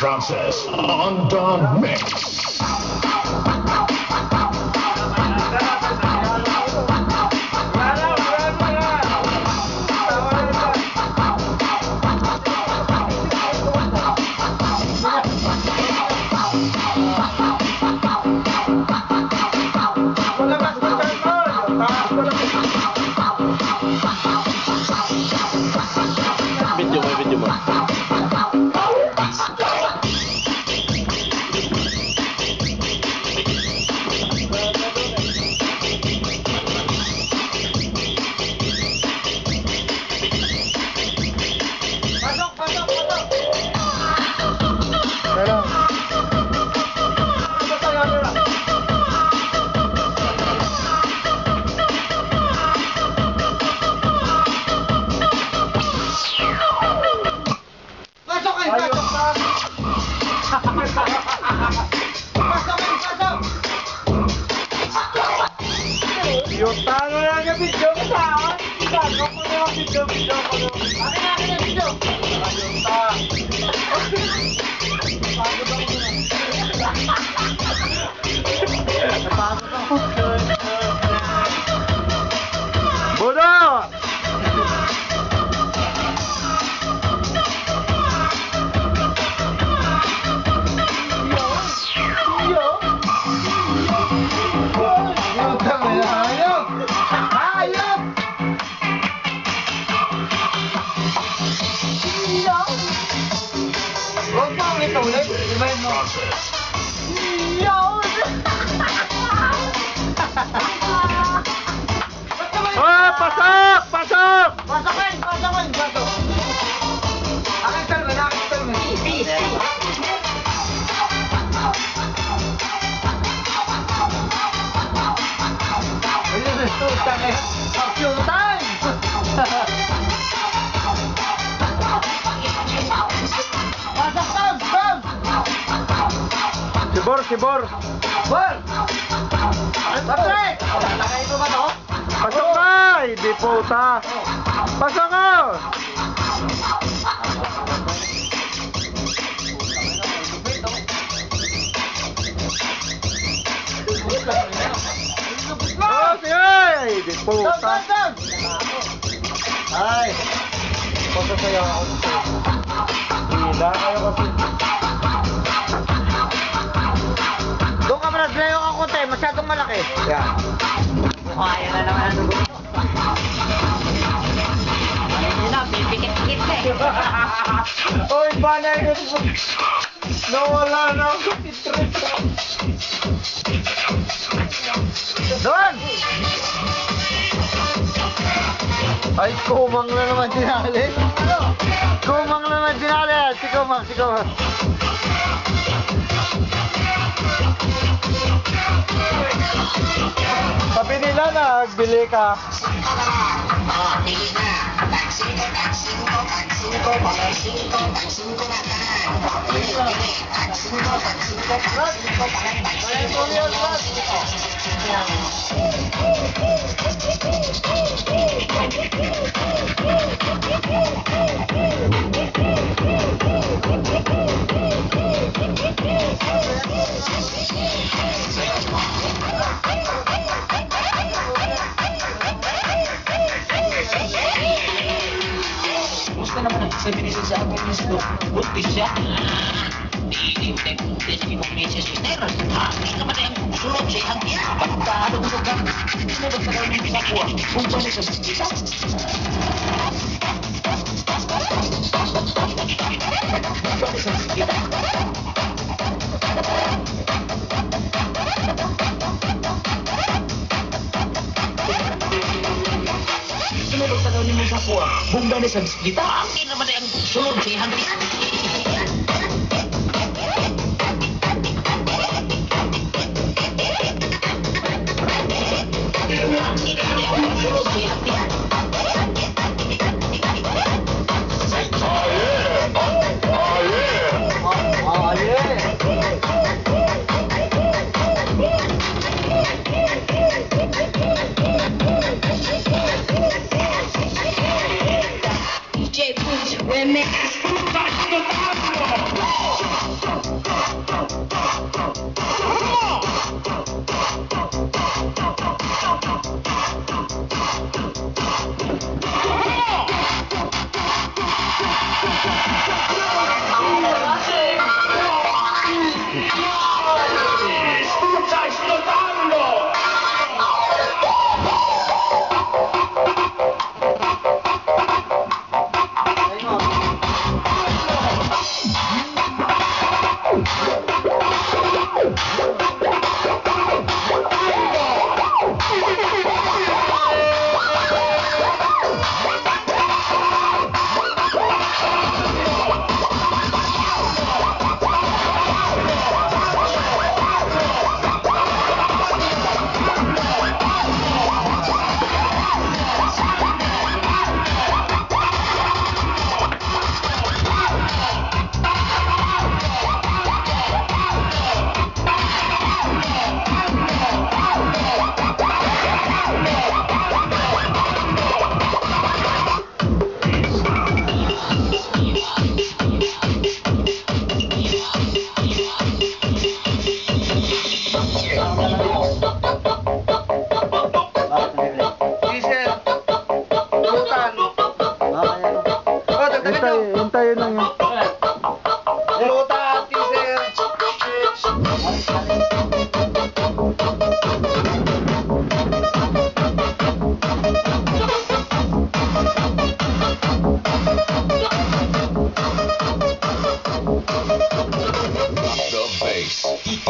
Francis on the mix. Video mo. Yung tano lang yung video ko sa akin. Tano ko na yung video ko. Akin yung video. Ayun ta. Napagod ako. Bodo! Oh, pasok! Pasok! Pasokin! Pasokin! Pasok! Akin talman! Akin talman! Ayun na ito! Tangin! Action time! Pasok! Tom! Tom! Sibor! Sibor! Sibor! Patrick! Tatagay ko ba ito? Pasok ka! Hindi puta! Pasok ka! Oh, sige! Hindi puta! Ay! Pasasayaw ako sa hila kayo kasi. Doon ka muna, drayo ka konti, masyadong malaki. Yan. Kaya na naman ang dugo. Hindi na, pipikit-pikit na eh. Oy, banay ko. Nawala na ako sa pitrip. Doon! Ay, kumang na naman dinali. Kumang na naman dinali. Si Kumang, si Kumang. Sabi nila nagbili ka. Gusto naman ang sabihin sa akin mismo, buntis siya. Hindi mo meses sister. Hindi naman na yung sulong siya ang iya. Pagkahalo mo ka, hindi mo ba mo sa kuwa? Kung ba niya sa bisita? Sunod sa daw ni mo sa kuwa, kung ba niya sa bisita? Hindi naman na yung sulong siya ang iya. DJ Boots Remix. Hintayin lang yun. Luta, teaser. The bass.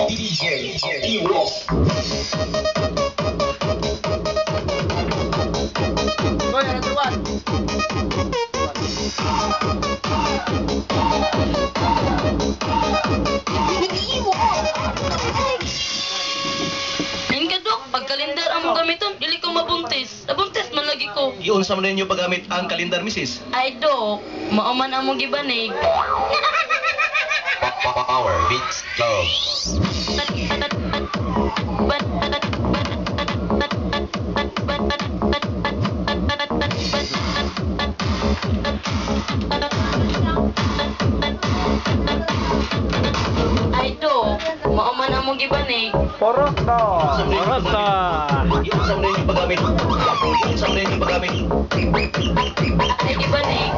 DJ E-Rock. Boy, another one. Yan ka, Dok. Pag kalendar ang mga gamiton, dili ko mabuntis. Nabuntis man lagi ko. Yun sa mga ninyo paggamit ang kalendar, misis. Ay, Dok. Mauman ang mong gibanig. Power Beats Club. Ay, Dok. Mauman ang mong gibanig. Poroto! Poroto! Yun sa mga ninyo paggamit. Yun sa mga ninyo paggamit. Ay, gibanig.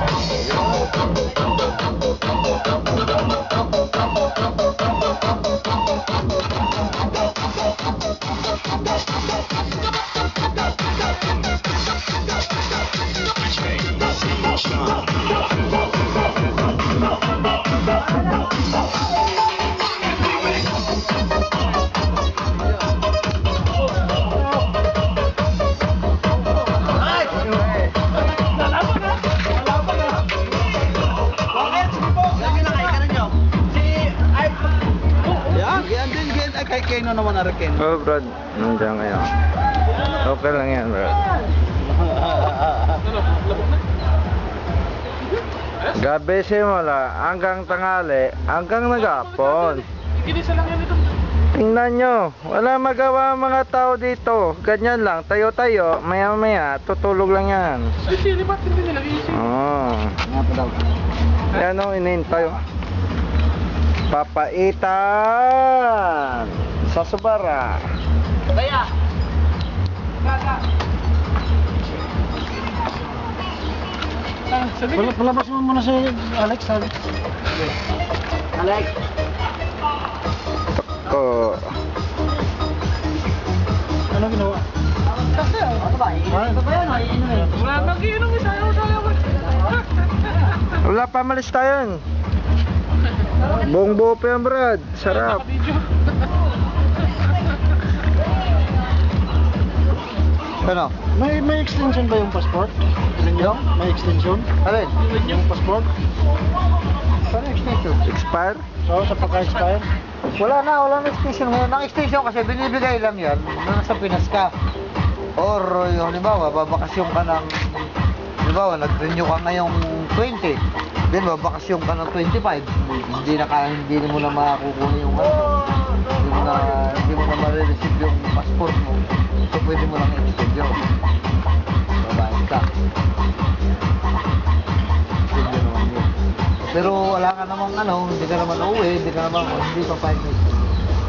Kay no naman arakin. Oh, Brad. Nandiyan ngayon. Okay lang yan, Brad. Gabi simula hanggang tanghali, hanggang nagapon. Tingnan nyo, wala magawa ang mga tao dito. Ganyan lang, tayo-tayo, maya-maya, tutulog lang yan. Oo. Yan o, inintay. Papaitan sa Subara. Kaya. Palabas mo muna si Alex. Alex. Ko. Ano ginawa? Ano ba? Ito ba yan? Wala nang iinom isa yung salamat. Wala pa, malis tayo yun. Buong buo pa yan, Brad. Sarap. Video. Ano? May extension ba yung passport? Yung? May extension? Alin? Yung passport? Paano extension? Expire? So, sa pagka-expire? Wala na extension ngayon. Ang extension kasi binibigay lang yan nung nasa Pinas ka. Or yung halimbawa, babakasyon ka ng, halimbawa, nag-renew ka ngayong 20. Then babakasyon ka ng 25. Hindi mo na makukuha yung ano. Hindi mo na ma-receive yung passport mo. So pwede mo lang i-extend yun. Babayad ka. Extend yun naman yun. Pero wala ka namang ano, hindi ka naman uuwi, hindi pa 5 minutes.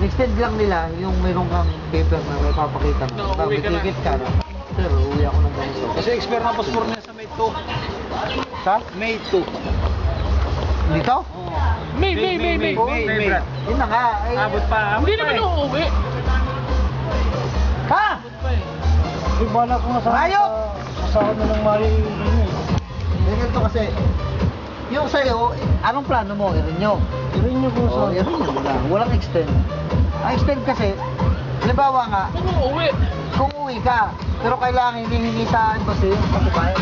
Extend lang nila yung mayroong kang paper na may papakita na. Na uuwi ka na. Ticket ka na. Pero uuwi ako ng ganito. Kasi expire na passport niya sa May 2. Sa? May 2. Dito? May. Yun na nga. Eh, Abot pa. Hindi naman uuwi. Ha? Di bala ko nga sa... Ayok! Sasakot na ng Mari. Ganito kasi, yung sa'yo, anong plano mo? I-renew. I-renew ko sa... Oo, i-renew mo lang. Walang extend. Ang extend kasi, halimbawa nga, Kung uuwi. kung uwi ka, pero kailangan hinihingi sa embassy, kasi bayad.